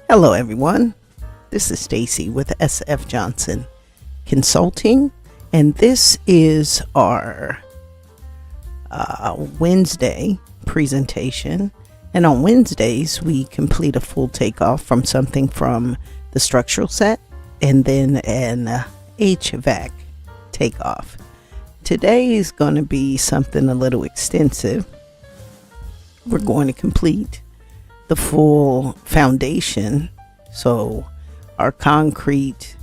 Hello everyone, this is Stacy with SF Johnson Consulting, and this is our Wednesday presentation. And on Wednesdays we complete a full takeoff from something from the structural set and then an HVAC takeoff. Today is going to be something a little extensive. We're going to complete the full foundation, so our concrete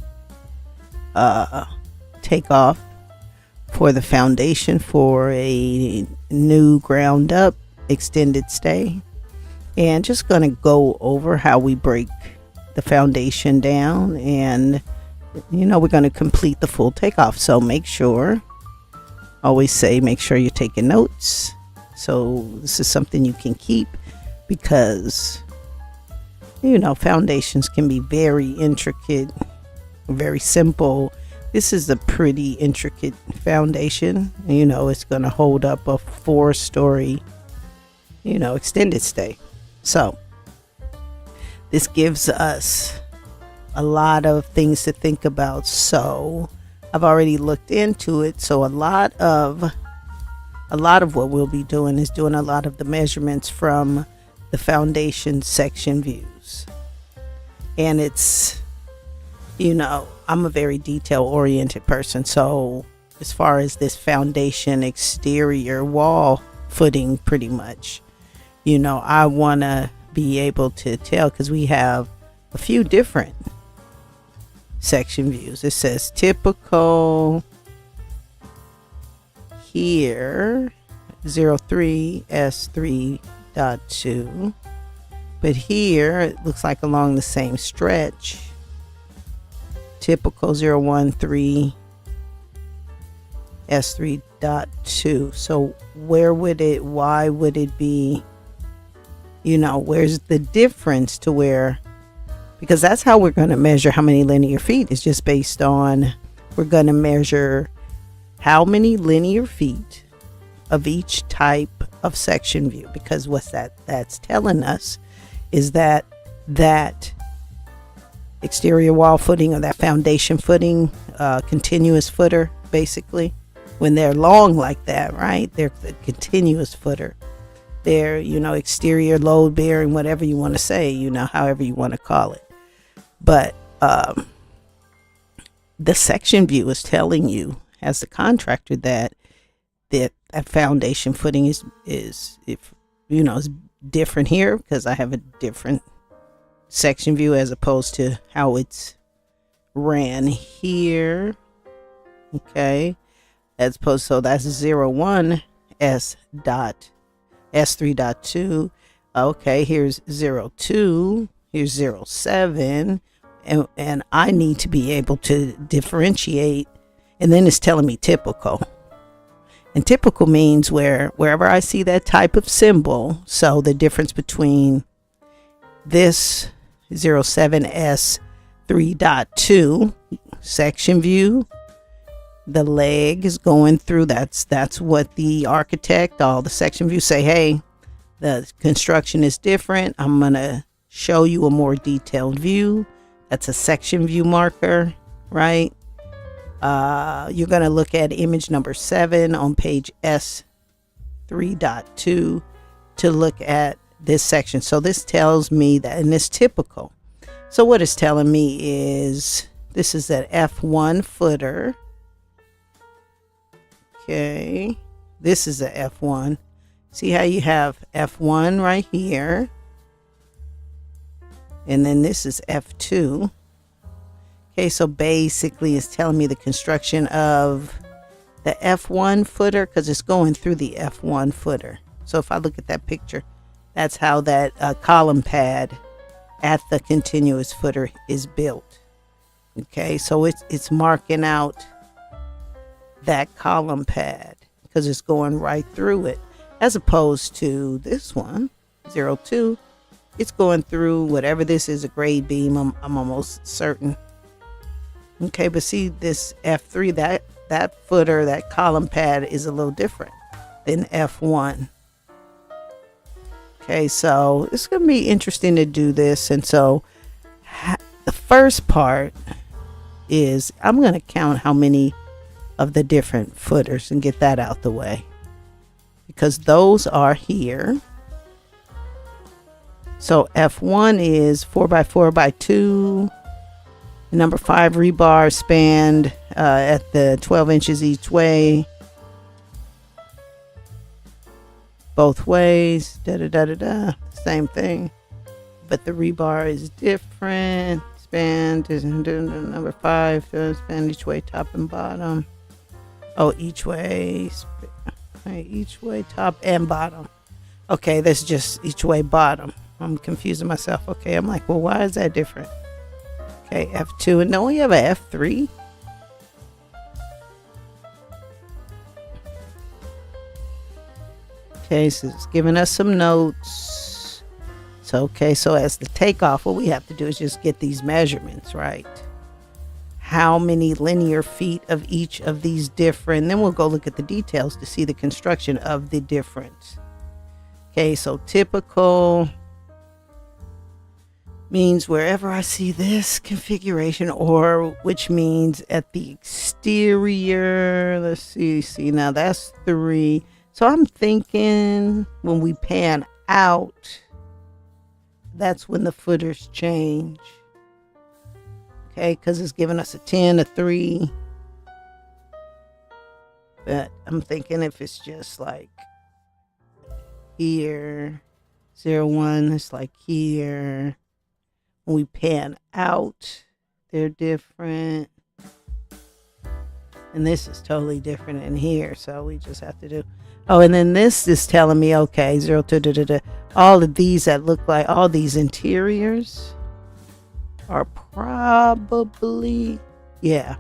takeoff for the foundation for a new ground up extended stay, and just going to go over how we break the foundation down, and we're going to complete the full takeoff. So make sure you're taking notes, so this is something you can keep, because foundations can be very intricate, very simple. This is a pretty intricate foundation. It's going to hold up a 4-story extended stay. So this gives us a lot of things to think about. So I've already looked into it. So a lot of what we'll be doing is doing a lot of the measurements from the foundation section views. And it's, I'm a very detail oriented person. So as far as this foundation exterior wall footing, pretty much, I want to be able to tell, because we have a few different section views. It says typical here 03 S3.2, but here it looks like along the same stretch, typical 013 S3.2. So why would it be, where's the difference to where, because that's how we're going to measure how many linear feet. Is just based on, we're going to measure how many linear feet of each type of section view, because what's that's telling us is that exterior wall footing, or that foundation footing, continuous footer, basically, when they're long like that, right, they're the continuous footer. They're exterior load bearing, whatever you want to say, however you want to call it. But the section view is telling you as the contractor that foundation footing is different here, because I have a different section view as opposed to how it's ran here. Okay, as opposed, so that's 01 S3.2. Okay, here's 02, here's 07, and I need to be able to differentiate. And then it's telling me typical. And typical means wherever I see that type of symbol, so the difference between this 07S3.2 section view, the leg is going through, that's what the architect, all the section views say, hey, the construction is different. I'm going to show you a more detailed view. That's a section view marker, right? You're going to look at image number 7 on page S3.2 to look at this section. So this tells me that, and it's typical. So what it's telling me is this is an F1 footer. Okay, this is a F1. See how you have F1 right here, and then this is F2. Okay, so basically it's telling me the construction of the F1 footer, because it's going through the F1 footer. So if I look at that picture, that's how that column pad at the continuous footer is built. Okay, so it's marking out that column pad because it's going right through it, as opposed to this one, 02. It's going through whatever this is, a grade beam, I'm almost certain. Okay, but see this F3, that footer, that column pad is a little different than F1. Okay, so it's going to be interesting to do this. And so first part is I'm going to count how many of the different footers and get that out the way, because those are here. So F1 is 4x4x2. Number 5 rebar spanned at the 12 inches each way. Both ways. Same thing. But the rebar is different. Spanned is number 5. Spanned each way, top and bottom. Oh, each way. Each way, top and bottom. Okay, that's just each way bottom. I'm confusing myself. Okay, I'm like, well, why is that different? Okay, F2. And don't we have a F3? Okay, so it's giving us some notes. So, okay, so as the takeoff, what we have to do is just get these measurements, right? How many linear feet of each of these different, then we'll go look at the details to see the construction of the different. Okay, so typical means wherever I see this configuration, or which means at the exterior. Let's see, now that's 3. So I'm thinking when we pan out, that's when the footers change. Okay, because it's giving us a 10, a 3. But I'm thinking if it's just like here, 0, 1, it's like here. When we pan out, they're different. And this is totally different in here. So we just have to do. Oh, and then this is telling me, okay, 0 to all of these that look like all these interiors are probably, yeah,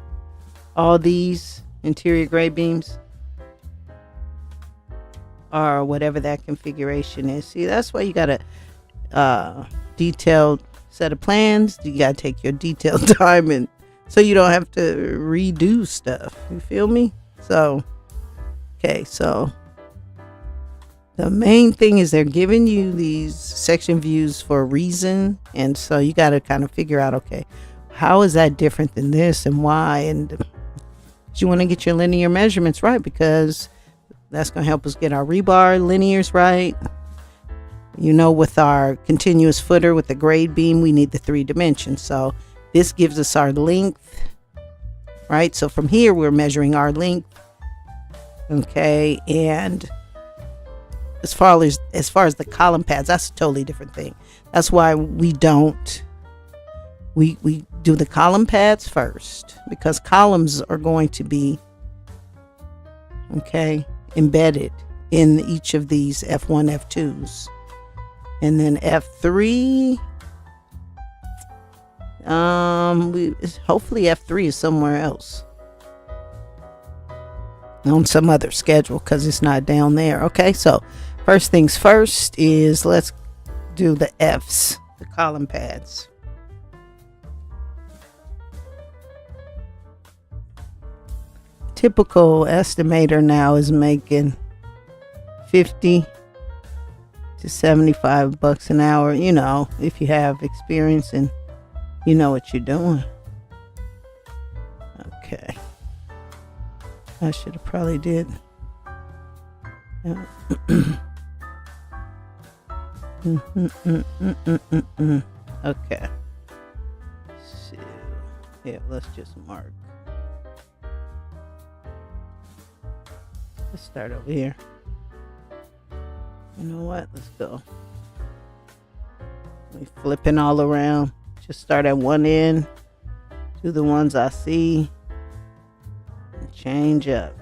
all these interior grade beams are whatever that configuration is. See, that's why you got a detailed set of plans. You got to take your detailed time, and so you don't have to redo stuff. You feel me? So, okay, so the main thing is they're giving you these section views for a reason. And so you got to kind of figure out, okay, how is that different than this and why? And you want to get your linear measurements right, because that's going to help us get our rebar linears right. You know, with our continuous footer with the grade beam, we need the 3 dimensions. So this gives us our length, right? So from here, we're measuring our length. Okay, and as far as the column pads, that's a totally different thing. That's why we do the column pads first, because columns are going to be, okay, embedded in each of these F1, F2s. And then F3, hopefully F3 is somewhere else on some other schedule, because it's not down there. Okay, so first things first is let's do the Fs, the column pads. Typical estimator now is making 50 to 75 bucks an hour, you know, if you have experience and you know what you're doing. Okay, I should have probably did. Yeah. Okay, so yeah, let's just mark. Let's start over here. You know what? Let's go. We flipping all around. Just start at one end. Do the ones I see. And change up.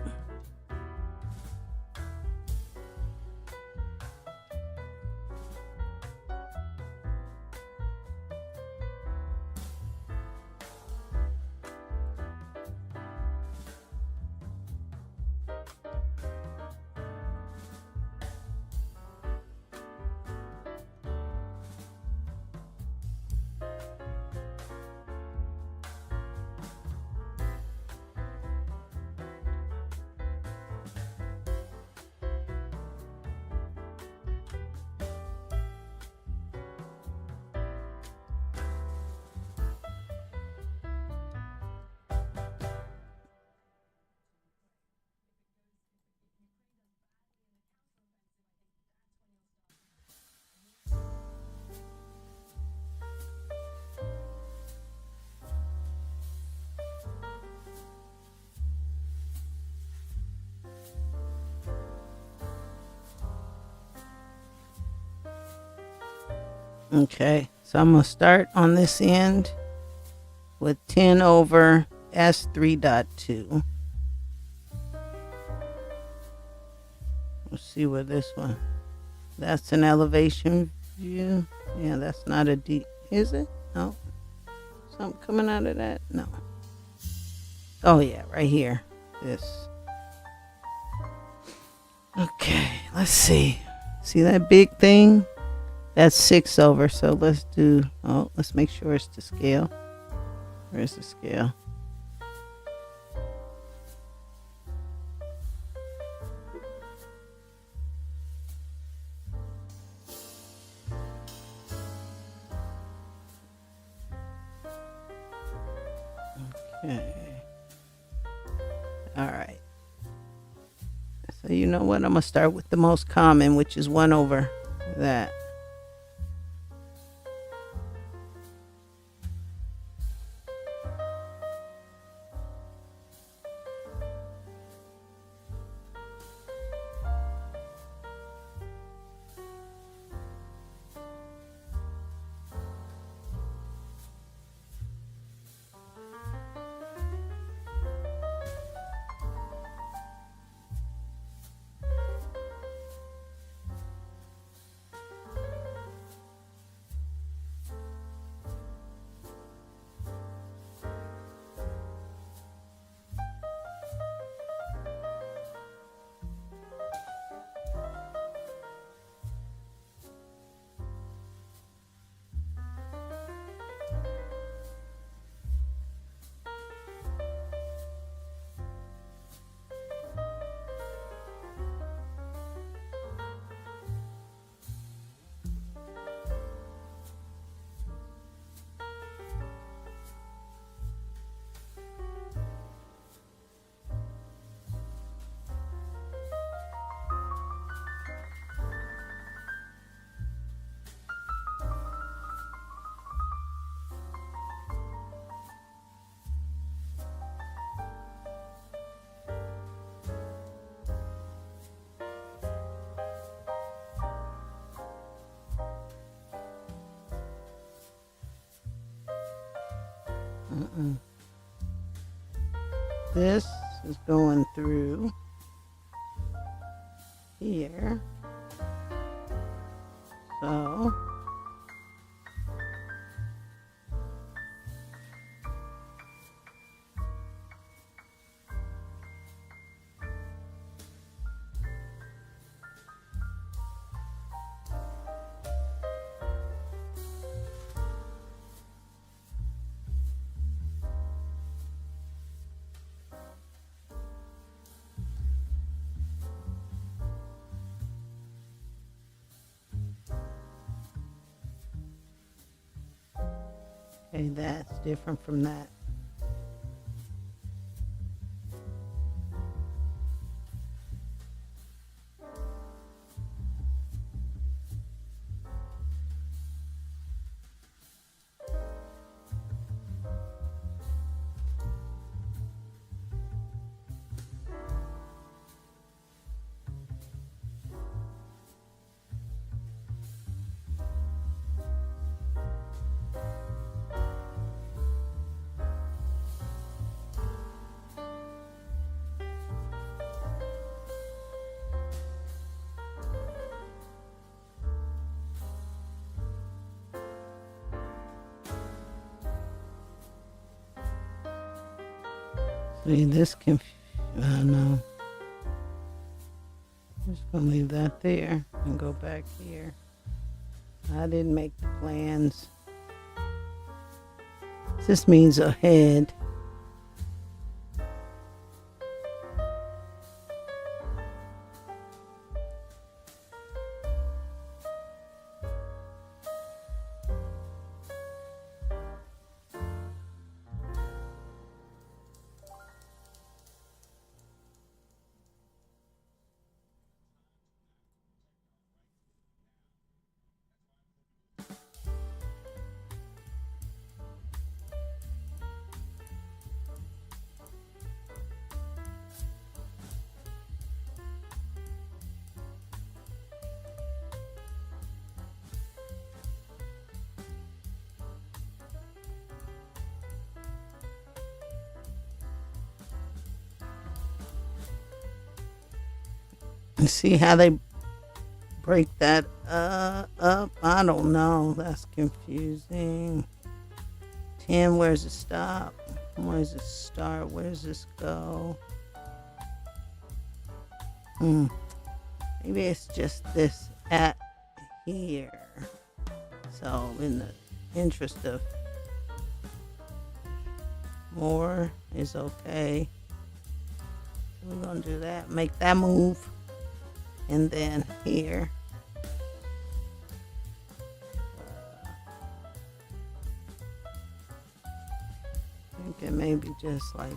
Okay, so I'm going to start on this end with 10 over S3.2. Let's see where this one. That's an elevation view. Yeah, that's not a D. Is it? No. Something coming out of that? No. Oh, yeah, right here. This. Okay, let's see. See that big thing? That's 6 over. So let's do, let's make sure it's to scale. Where's the scale? Okay. All right. So you know what? I'm going to start with the most common, which is 1 over that. This is going through here. So okay, that's different from that. See, this can, no. I'm just gonna leave that there and go back here. I didn't make the plans. This means ahead. See how they break that up? I don't know. That's confusing. 10, where's it stop? Where's it start? Where's this go? Maybe it's just this at here. So in the interest of more is okay, we're gonna do that, make that move, and then here thinking maybe just like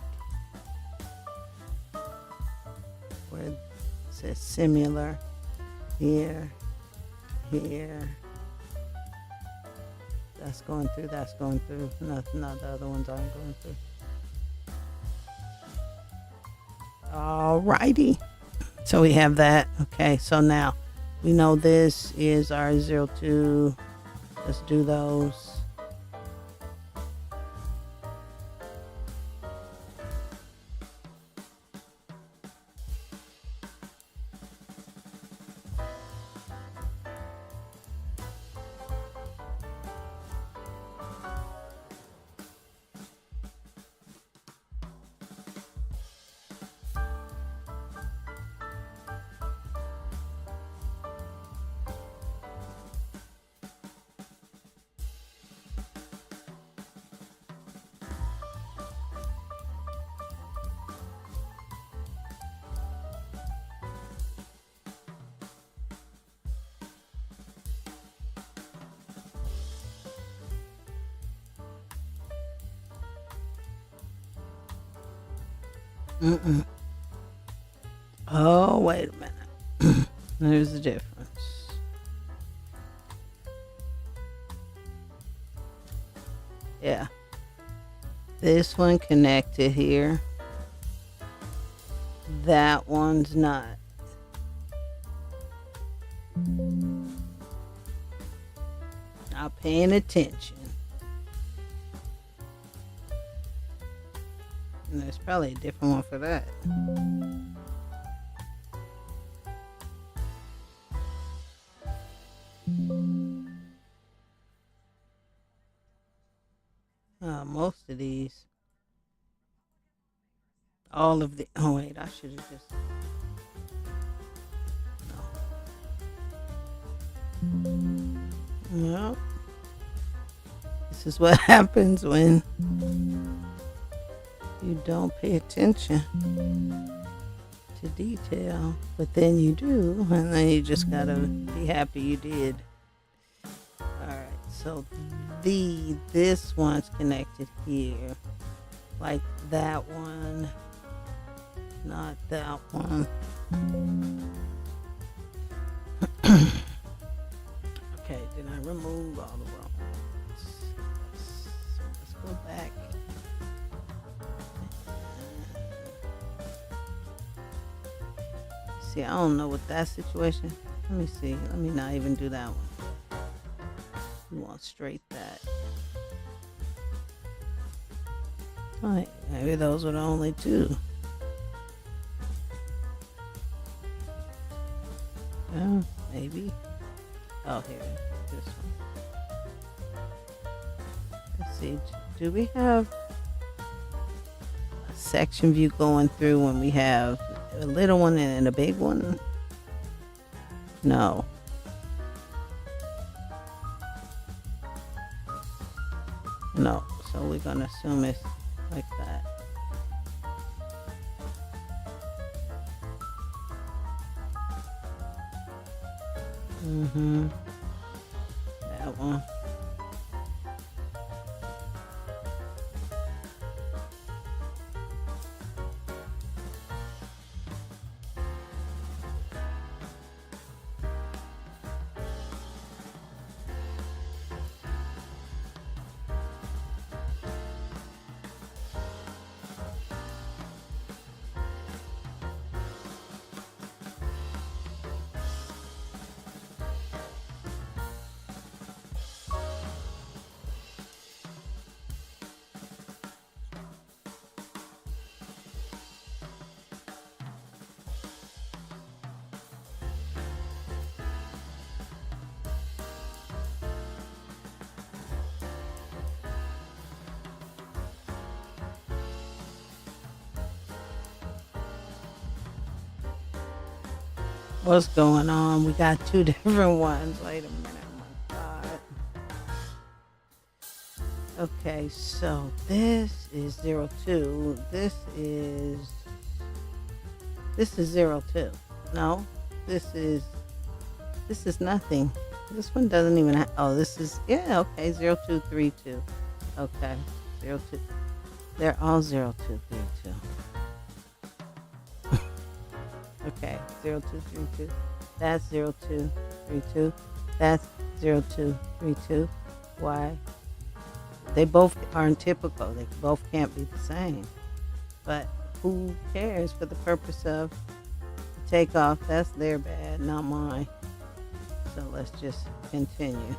where it says similar, here, that's going through, nothing, no, the other ones aren't going through. Alrighty, so we have that. Okay, so now we know this is our 02. Let's do those. Oh, wait a minute. There's a difference. Yeah. This one connected here. That one's not. Not paying attention. And there's probably a different one for that. Most of these, all of the, oh wait, I should have just, no. Well, this is what happens when you don't pay attention to detail, but then you do, and then you just gotta be happy you did. Alright, so this one's connected here, like that one, not that one. Okay, did I remove all the wrong ones? Let's go back. See, I don't know what that situation. Let me see. Let me not even do that one. We want straight that. Right, maybe those were the only two. Yeah, maybe. Oh, here, this one. Let's see. Do we have a section view going through when we have a little one and a big one? No. No, so we're gonna assume it's like that. That one. What's going on? We got two different ones. Wait a minute. Oh my God. Okay, so this is 02. This is 02. No, this is nothing. This one doesn't even have, oh, this is, yeah, okay, 0232. Okay, 02. They're all 0232. Okay, 0232. That's 0232. That's 0232. Why? They both aren't typical. They both can't be the same. But who cares for the purpose of the takeoff? That's their bad, not mine. So let's just continue.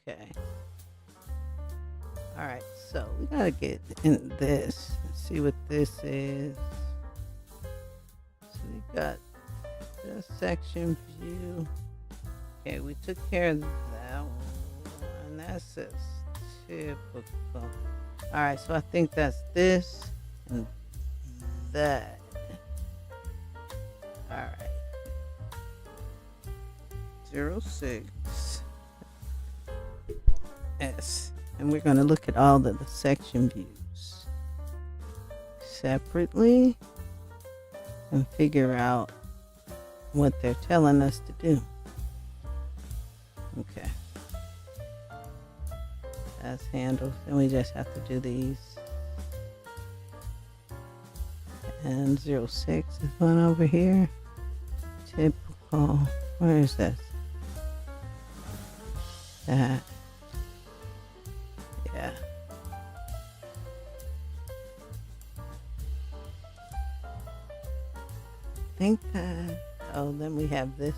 Okay. All right, so we gotta get in this and see what this is. So we got the section view. Okay, we took care of that one. That's a typical. All right, so I think that's this and that. All right. 06 S. And we're going to look at all of the section views separately and figure out what they're telling us to do. Okay. That's handled. Then we just have to do these. And 06 is one over here. Typical. Where is this? That. Yeah. I think that. Oh, then we have this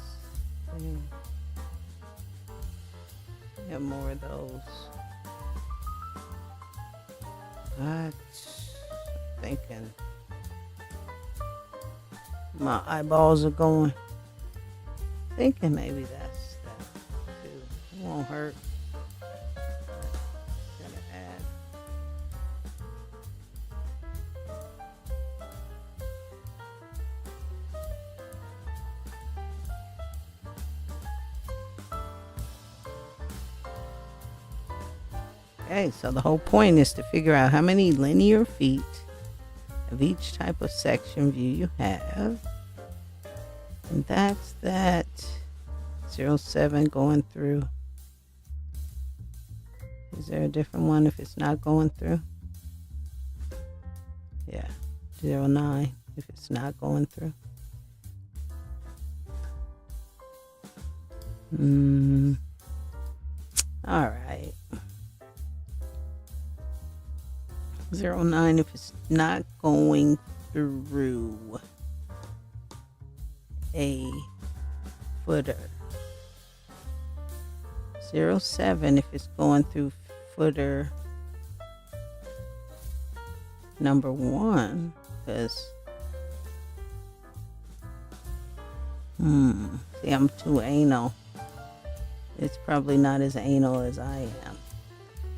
thing. We have more of those. I'm thinking my eyeballs are going. Thinking maybe that's that too. It won't hurt. Gonna add. Okay, so the whole point is to figure out how many linear feet of each type of section view you have. And that's that 07 going through. Is there a different one if it's not going through? Yeah, 09 if it's not going through. All right. 09 if it's not going through a footer. 07 if it's going through footer number 1, because see, I'm too anal. It's probably not as anal as I am.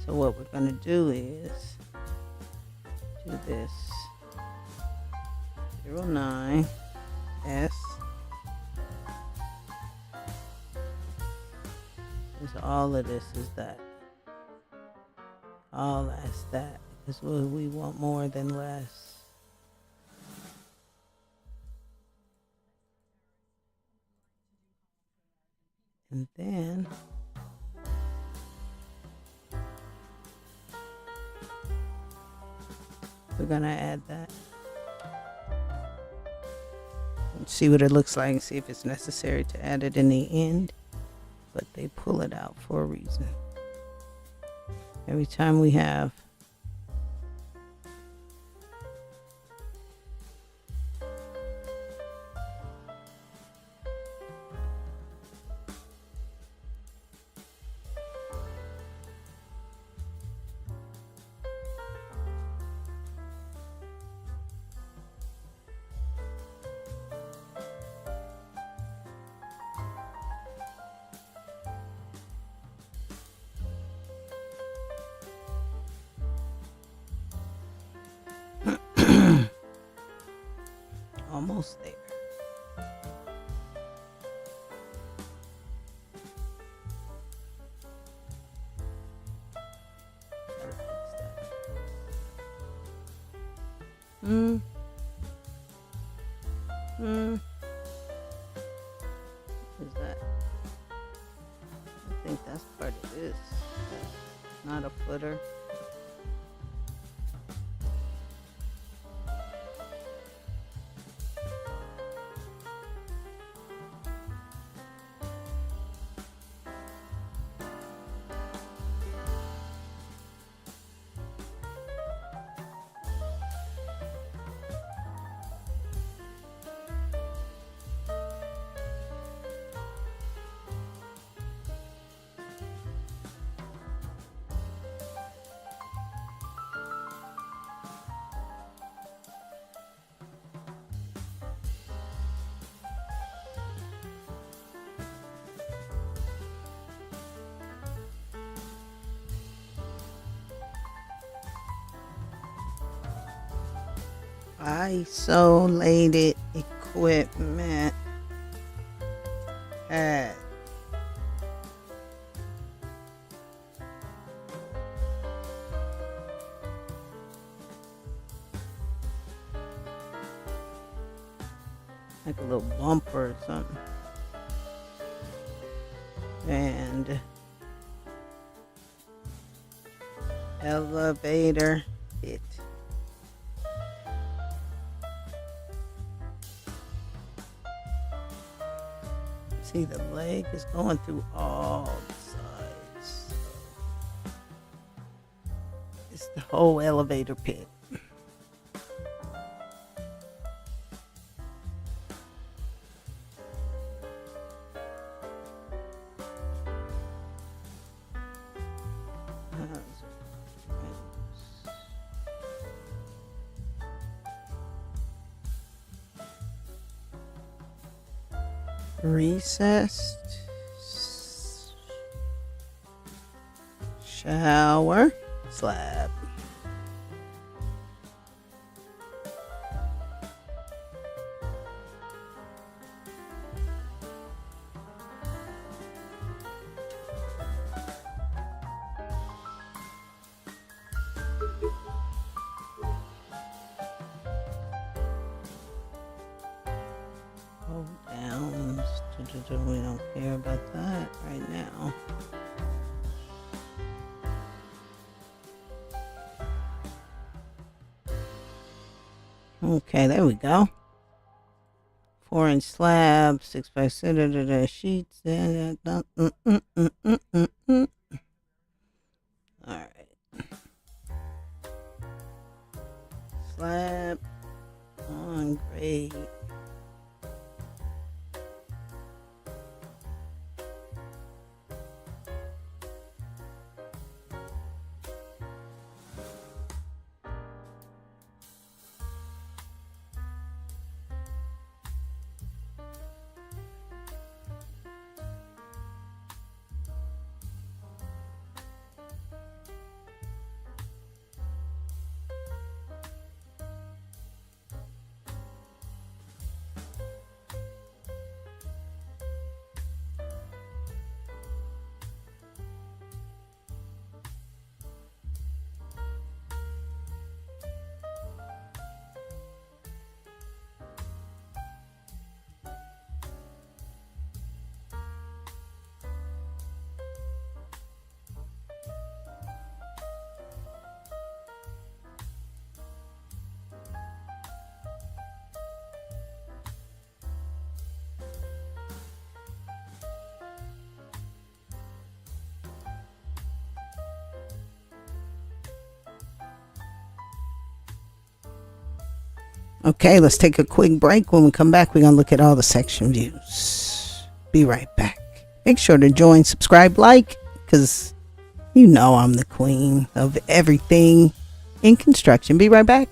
So what we're gonna do is do this 09 S is all of this is that. All that's that. Because we want more than less. And then we're gonna add that. And see what it looks like and see if it's necessary to add it in the end. But they pull it out for a reason. Every time we have Almost there. What is that? I think that's part of this. Not a footer. Isolated equipment pad. Like a little bumper or something. And elevator bit. See, the leg is going through all the sides. It's the whole elevator pit. Recessed shower slab. Downs. We don't care about that right now. Okay, there we go. 4-inch slab, 6x6 sheets. All right. Slab on grade. Okay, let's take a quick break. When we come back, we're going to look at all the section views. Be right back. Make sure to join, subscribe, like, because you know I'm the queen of everything in construction. Be right back.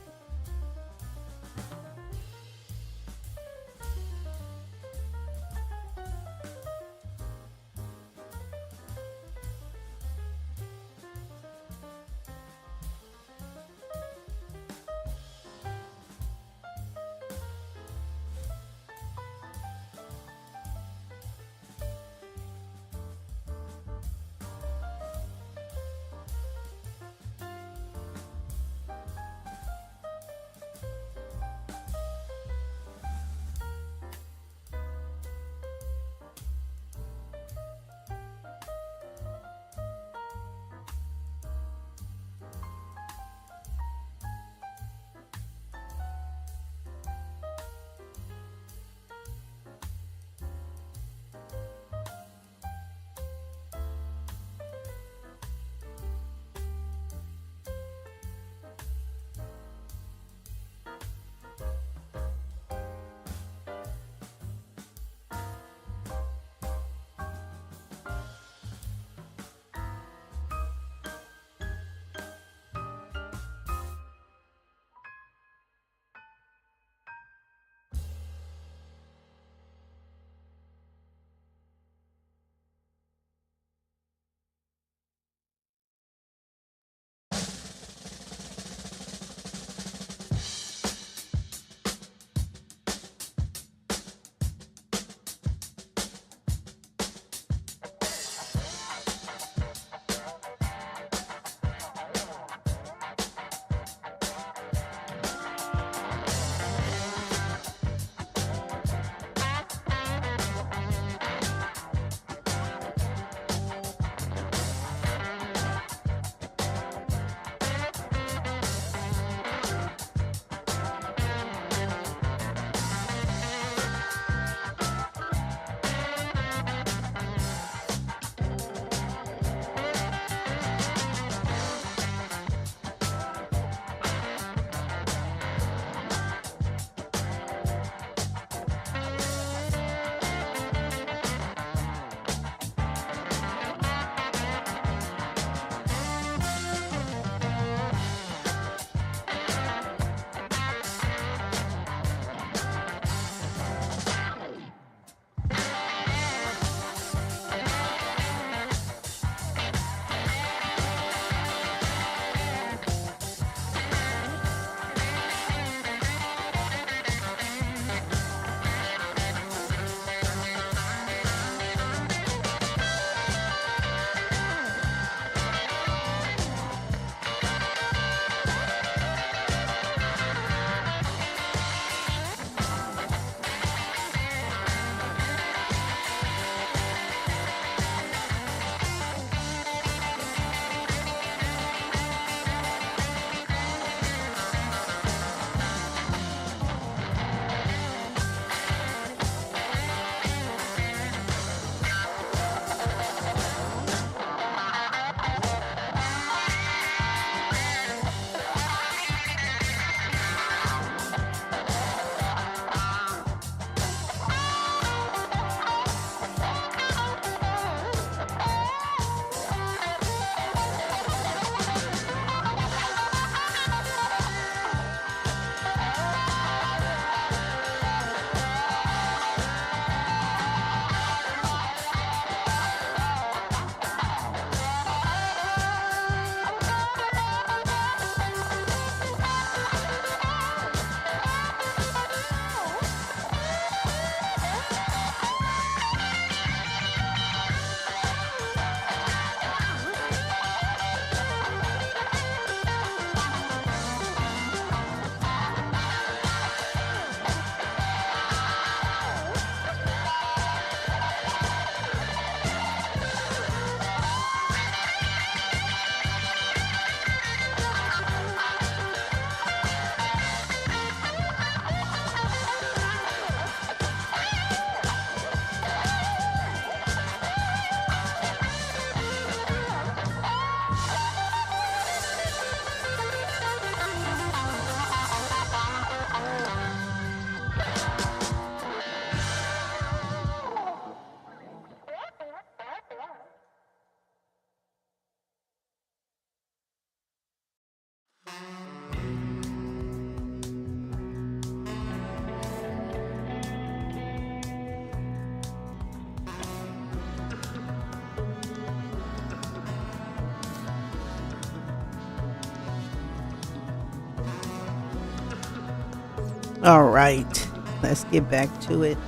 All right, let's get back to it.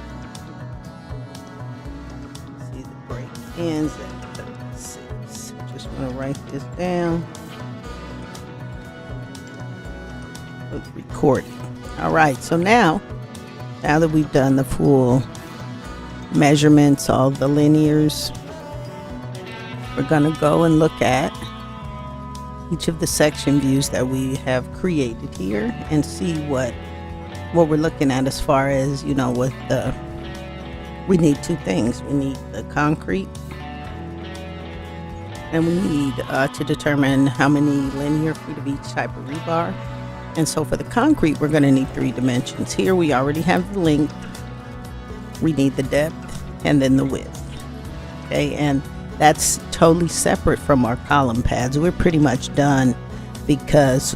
See the break ends at 36. Just want to write this down. Recording. All right, so now that we've done the full measurements, all the linears, we're going to go and look at each of the section views that we have created here and see what we're looking at as far as, you know, with the, we need two things. We need the concrete, and we need to determine how many linear feet of each type of rebar. And so for the concrete, we're going to need 3 dimensions. Here we already have the length, we need the depth, and then the width. Okay, and that's totally separate from our column pads. We're pretty much done, because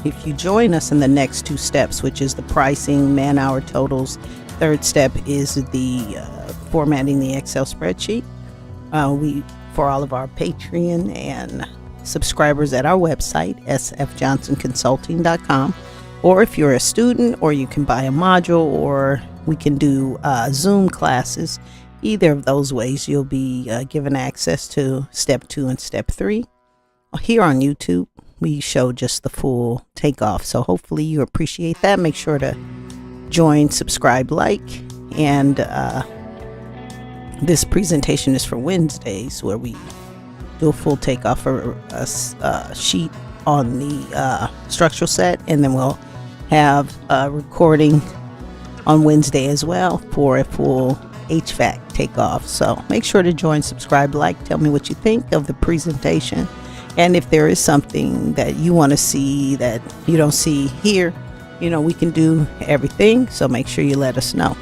if you join us in the next 2 steps, which is the pricing, man-hour totals, 3rd step is the formatting the Excel spreadsheet. For all of our Patreon and subscribers at our website, sfjohnsonconsulting.com, or if you're a student, or you can buy a module, or we can do Zoom classes. Either of those ways, you'll be given access to step 2 and step 3. Here on YouTube, we show just the full takeoff, so hopefully you appreciate that. Make sure to join, subscribe, like, and this presentation is for Wednesdays, where we do a full takeoff for a sheet on the structural set, and then we'll have a recording on Wednesday as well for a full HVAC takeoff. So make sure to join, subscribe, like, tell me what you think of the presentation, and if there is something that you want to see that you don't see here, you know, we can do everything, so make sure you let us know.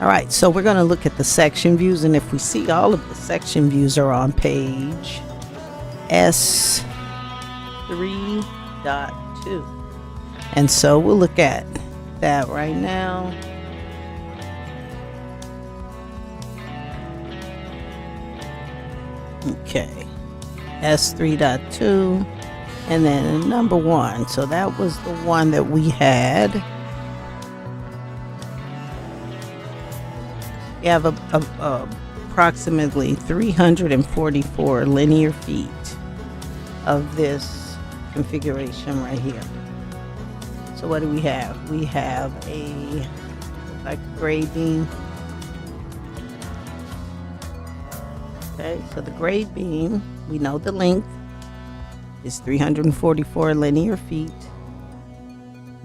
All right, so we're going to look at the section views, and if we see, all of the section views are on page S3.2, and so we'll look at that right now. Okay, S3.2, and then number 1. So that was the one that we had. We have approximately 344 linear feet of this configuration right here. So what do we have? We have a grade beam. Okay, so the grade beam, we know the length is 344 linear feet.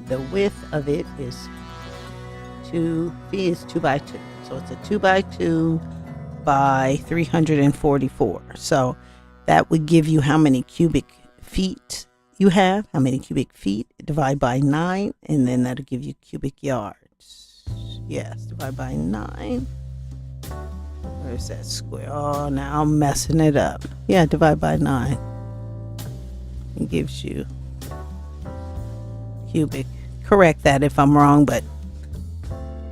The width of it is 2 by 2. So it's a 2 by 2 by 344. So that would give you how many cubic feet you have, how many cubic feet, divide by 9, and then that'll give you cubic yards. Yes, divide by 9. Where's that square? Oh, now I'm messing it up. Yeah, divide by 9. It gives you cubic. Correct that if I'm wrong, but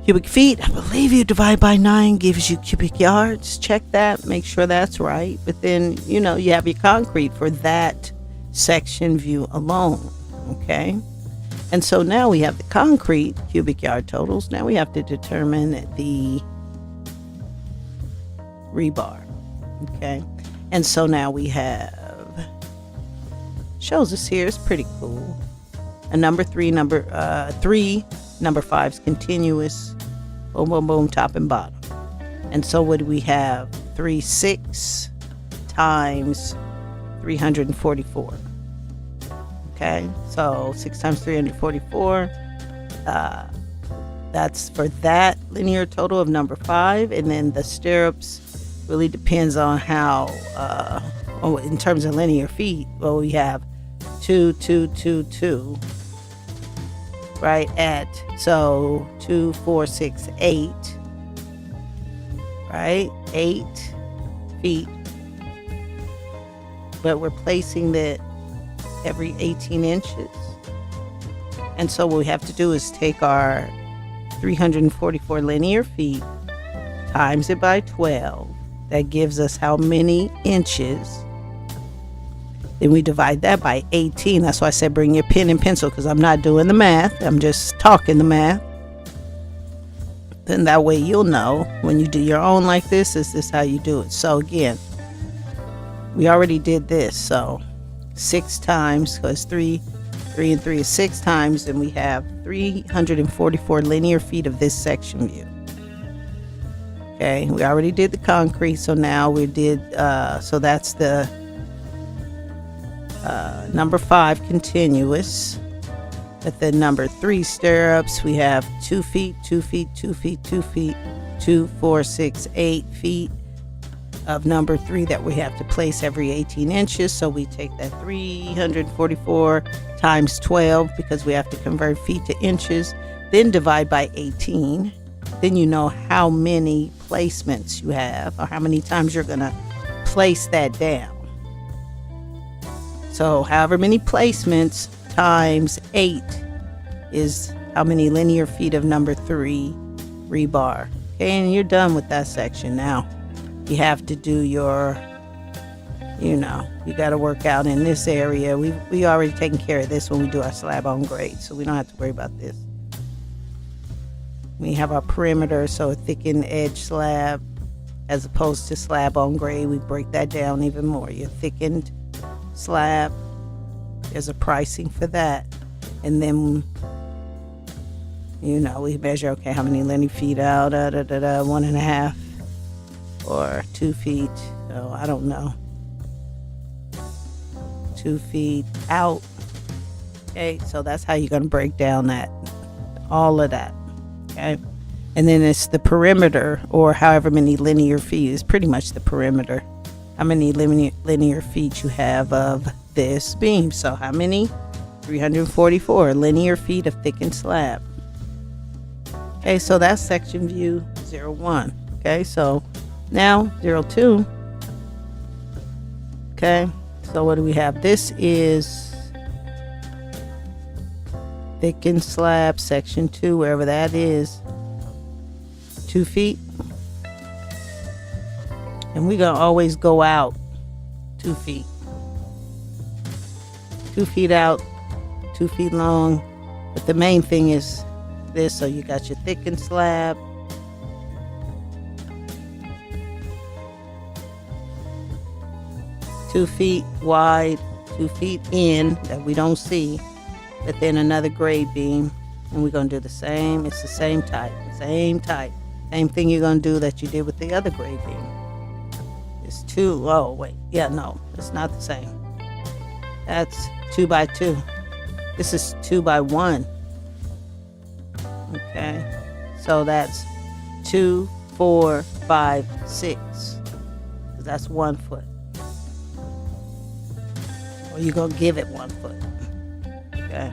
cubic feet, I believe you divide by 9 gives you cubic yards. Check that, make sure that's right. But then, you know, you have your concrete for that section view alone. Okay, and so now we have the concrete cubic yard totals. Now we have to determine the rebar. Okay, and so now we have, shows us here, it's pretty cool, a number 3, number 5's continuous, boom boom boom, top and bottom. And so what do we have? 36 times 344. Okay, so 6 times 344, that's for that linear total of number 5. And then the stirrups really depends on how, in terms of linear feet, well, we have 2, 2, 2, 2, right, at, so 2, 4, 6, 8, right, 8 feet, but we're placing that every 18 inches. And so what we have to do is take our 344 linear feet, times it by 12. That gives us how many inches Then we divide that by 18. That's why I said bring your pen and pencil, because I'm not doing the math. I'm just talking the math. Then that way you'll know when you do your own like this, is this how you do it. So again, we already did this. So 6 times, because 3 and 3 is 6 times, and we have 344 linear feet of this section view. Okay, we already did the concrete, so now we did, so that's the number 5 continuous. At the number 3 stirrups, we have 2 feet, 2 feet, 2 feet, 2 feet, 2, 4, 6, 8 feet of number 3 that we have to place every 18 inches. So we take that 344 times 12, because we have to convert feet to inches, then divide by 18. Then you know how many placements you have, or how many times you're going to place that down. So however many placements times 8 is how many linear feet of number 3 rebar. Okay, and you're done with that section. Now you have to do your, you got to work out in this area. We already taken care of this when we do our slab on grade, so we don't have to worry about this. We have our perimeter, so a thickened edge slab as opposed to slab on grade. We break that down even more. Your thickened slab, there's a pricing for that. And then, we measure, okay, how many linear feet out, 1.5 or 2 feet. Oh, I don't know. 2 feet out. Okay, so that's how you're going to break down all of that. Okay, and then it's the perimeter, or however many linear feet is pretty much the perimeter. How many linear feet you have of this beam. So how many? 344 linear feet of thickened slab. Okay, so that's section view 01. Okay, so now 02. Okay, so what do we have? This is thickened slab section 2, wherever that is, 2 feet. And we're going to always go out 2 feet. 2 feet out, 2 feet long. But the main thing is this. So you got your thickened slab. Two feet wide, 2 feet in that we don't see. But then another grade beam. And we're going to do the same. It's the same type. Same thing you're going to do that you did with the other grade beam. It's 2. Oh, wait. Yeah, no. It's not the same. That's 2 by 2. This is 2 by 1. Okay. So that's 2, 4, 5, 6. That's 1 foot. Or you're going to give it 1 foot. Okay.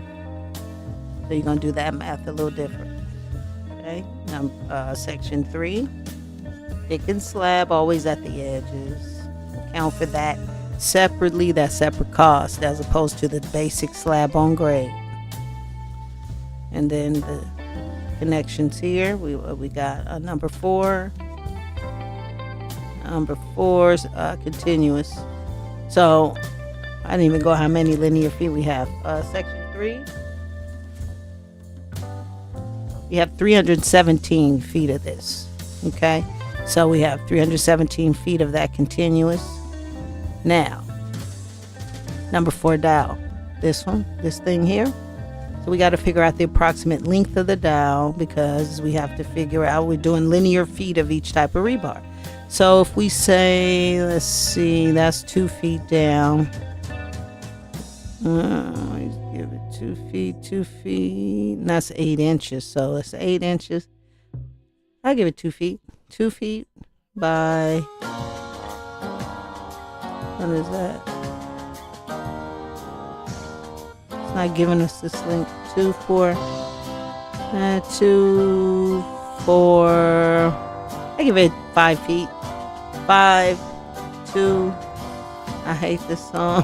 So you're going to do that math a little different. Okay. Now, section 3. Thickened slab always at the edges. Account for that separately. That's separate cost as opposed to the basic slab on grade. And then the connections here. We got number 4. Number 4 is continuous. So I didn't even go how many linear feet we have. Section 3. We have 317 feet of this. Okay. So we have 317 feet of that continuous. Now, number 4 dowel. This thing here. So we got to figure out the approximate length of the dowel, because we have to figure out, we're doing linear feet of each type of rebar. So if we say, let's see, that's 2 feet down. Give it 2 feet, 2 feet. And that's 8 inches. So it's 8 inches. I'll give it 2 feet. 2 feet by, what is that? It's not giving us this length. 2, 4, 2, 4. I give it 5 feet. 5, 2. I hate this song.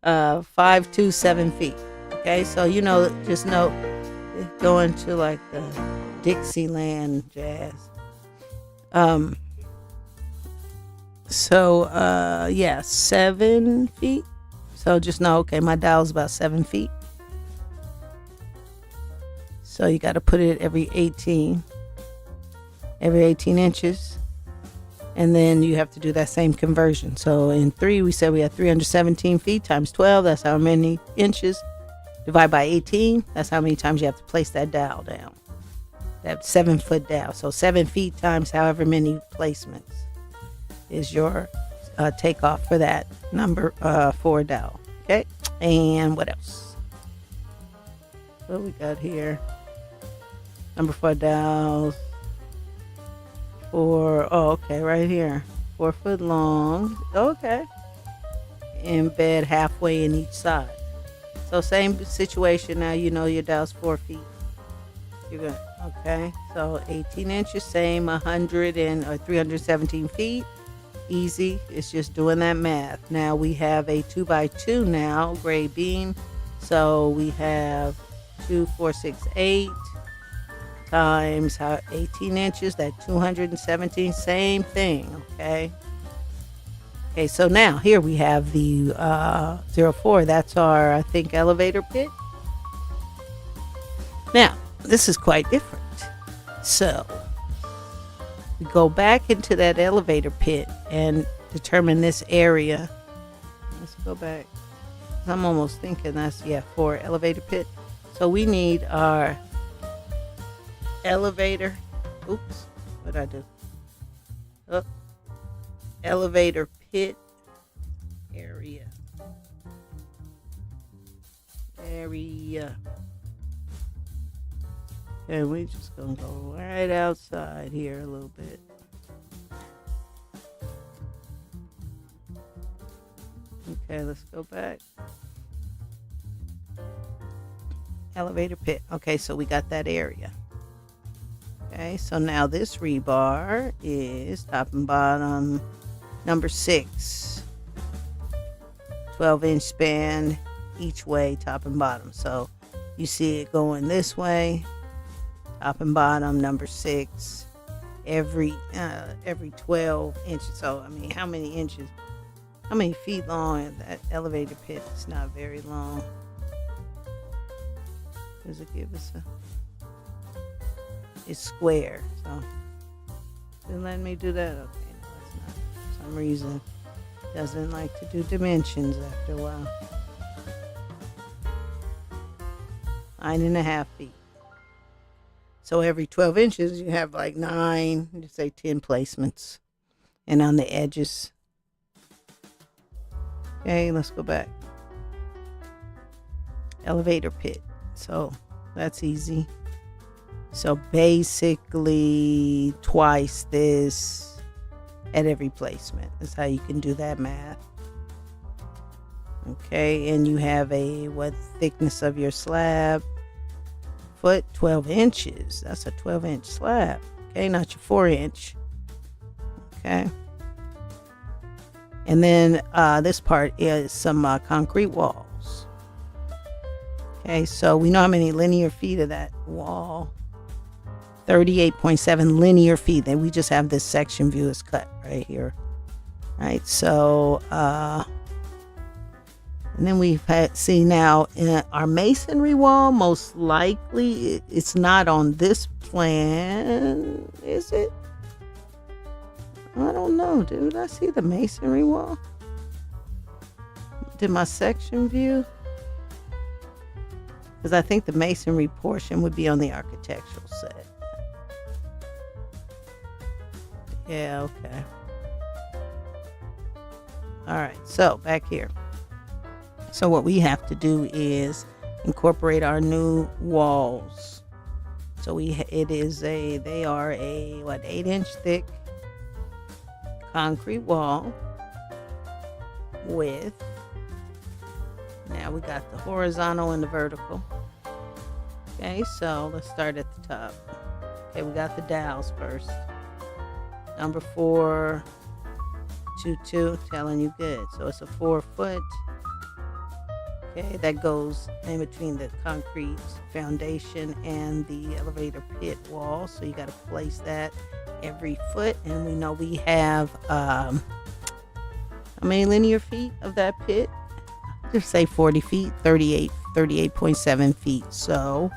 5, 2, 7 feet. Okay, so just know, going to like the Dixieland jazz. So yeah, 7 feet. So just know, okay, my dowel is about 7 feet. So you got to put it every 18 inches. And then you have to do that same conversion. So in 3, we said we had 317 feet times 12. That's how many inches. Divide by 18. That's how many times you have to place that dowel down. That 7-foot dowel. So 7 feet times however many placements is your takeoff for that number 4 dowel. Okay. And what else? What we got here? Number 4 dowels. Okay, right here. 4 foot long. Okay. Embed halfway in each side. So same situation now, you know your dowel's 4 feet. You're good. Okay. So 18 inches, same 317 feet. Easy. It's just doing that math. Now we have a 2x2 now, gray beam. So we have 2, 4, 6, 8 times 18 inches, that 217, same thing. Okay. Okay, so now here we have the 04. That's our, I think, elevator pit. Now, this is quite different. So we go back into that elevator pit and determine this area. Let's go back. I'm almost thinking that's, for elevator pit. So we need our elevator. Oops, what did I do? Oh, elevator pit area. And we just gonna go right outside here a little bit. Okay, let's go back. Elevator pit. Okay, so we got that area. Okay, so now this rebar is top and bottom number 6. 12-inch span each way, top and bottom. So you see it going this way, top and bottom number 6, every 12 inches. So I mean, how many feet long is that elevator pit? It's not very long. Does it give us it's square, so didn't let me do that. Okay, no, it's not. For some reason, doesn't like to do dimensions after a while. 9.5 feet. So every 12 inches, you have like 9, just say 10 placements, and on the edges. Okay, let's go back. Elevator pit. So that's easy. So basically twice this at every placement is how you can do that math. Okay, and you have what thickness of your slab? Foot, 12 inches. That's a 12-inch slab. Okay, not your 4-inch. Okay. And then this part is some concrete walls. Okay, so we know how many linear feet of that wall. 38.7 linear feet. Then we just have this section view is cut right here. Right, so and then we've see now in our masonry wall, most likely it's not on this plan, is it? I don't know, dude. I see the masonry wall. Did my section view? Because I think the masonry portion would be on the architectural set. Yeah, okay. All right, so back here. So what we have to do is incorporate our new walls. So they are a 8-inch thick concrete wall with, now we got the horizontal and the vertical. Okay, so let's start at the top. Okay, we got the dowels first. Number 422, telling you good. So it's a 4 foot. Okay, that goes in between the concrete foundation and the elevator pit wall. So you got to place that every foot. And we know we have how many linear feet of that pit? Just say 40 feet, 38.7 feet. So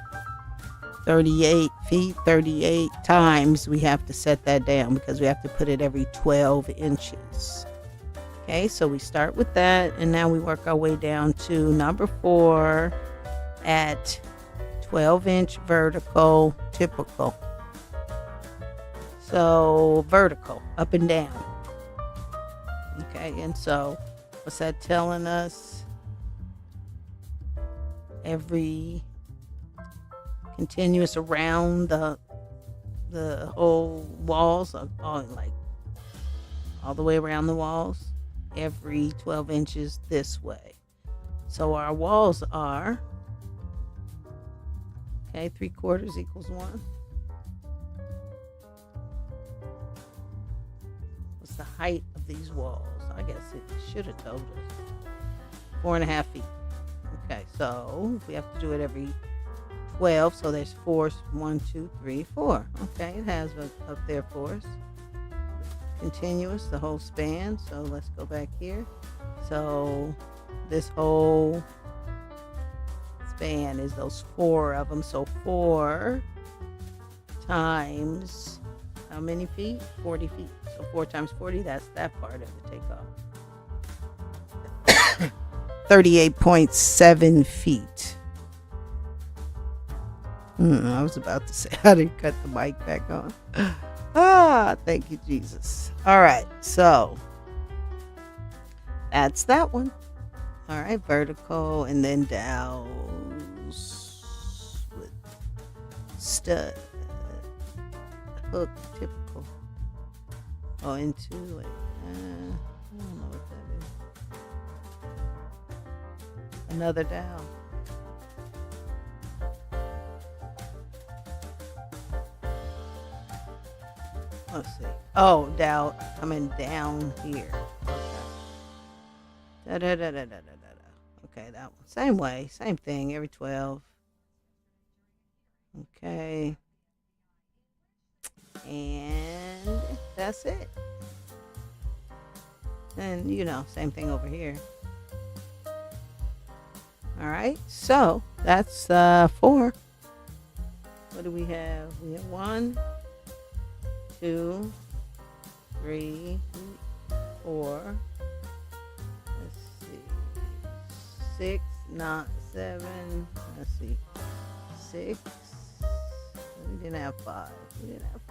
38 feet, 38 times we have to set that down because we have to put it every 12 inches. Okay, so we start with that, and now we work our way down to number 4 at 12-inch vertical typical. So vertical, up and down. Okay, and so what's that telling us? Every continuous around the whole walls, all the way around the walls, every 12 inches this way. So our walls are, okay, 3/4 equals 1. What's the height of these walls? I guess it should have told us. 4.5 feet. Okay, so we have to do it every 12, so there's 4, 1, 2, 3, 4. Okay, it has up there for us. Continuous, the whole span. So let's go back here. So this whole span is those 4 of them. So 4 times how many feet? 40 feet. So 4 times 40, that's that part of the takeoff. 38.7 feet. I was about to say, I didn't cut the mic back on. Thank you, Jesus. All right, so that's that one. All right, vertical, and then dowels with stud, hook, typical. Oh, into it. I don't know what that is. Another dowel. Let's see. Oh, dowel coming down here. Okay. Okay, that one. Same way, same thing. Every 12. Okay. And that's it. And same thing over here. All right, so that's 4. What do we have? We have 1, 2, 3, 4. Let's see. 6, not 7. Let's see. 6. We didn't have 5. We didn't have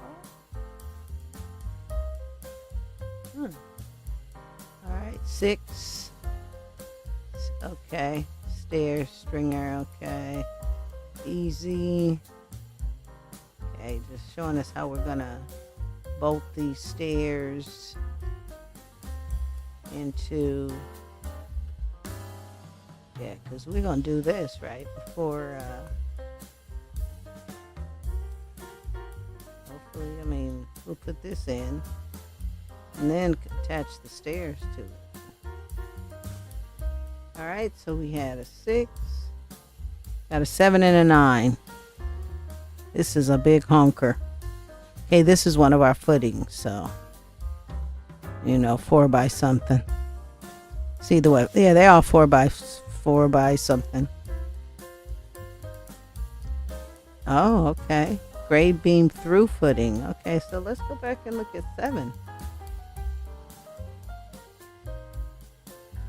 5. All right, 6. Okay. Stair, stringer, okay. Easy. Okay, just showing us how we're gonna bolt these stairs into, because we're gonna do this right before hopefully, we'll put this in and then attach the stairs to it. All right, so we had a 6, got a 7 and a 9. This is a big honker. Okay, this is one of our footings, so 4 by something. See the way? Yeah, they're all 4 by something. Oh, okay. Grade beam through footing. Okay, so let's go back and look at 7.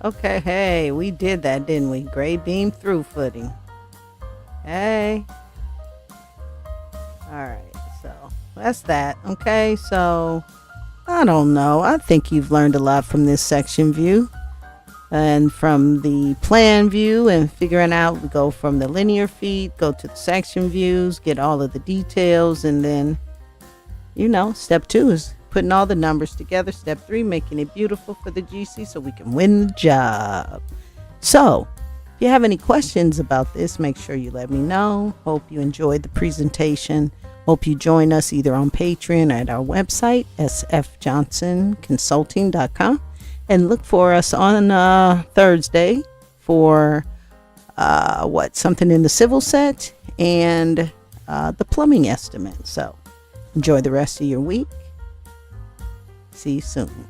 Okay, hey, we did that, didn't we? Grade beam through footing. Hey. All right, so that's that. Okay, so I don't know. I think you've learned a lot from this section view and from the plan view and figuring out, we go from the linear feet, go to the section views, get all of the details, and then, step 2 is putting all the numbers together. Step 3, making it beautiful for the GC so we can win the job. So if you have any questions about this, make sure you let me know. Hope you enjoyed the presentation. Hope you join us either on Patreon or at our website, sfjohnsonconsulting.com, and look for us on Thursday for something in the civil set and the plumbing estimate. So enjoy the rest of your week. See you soon.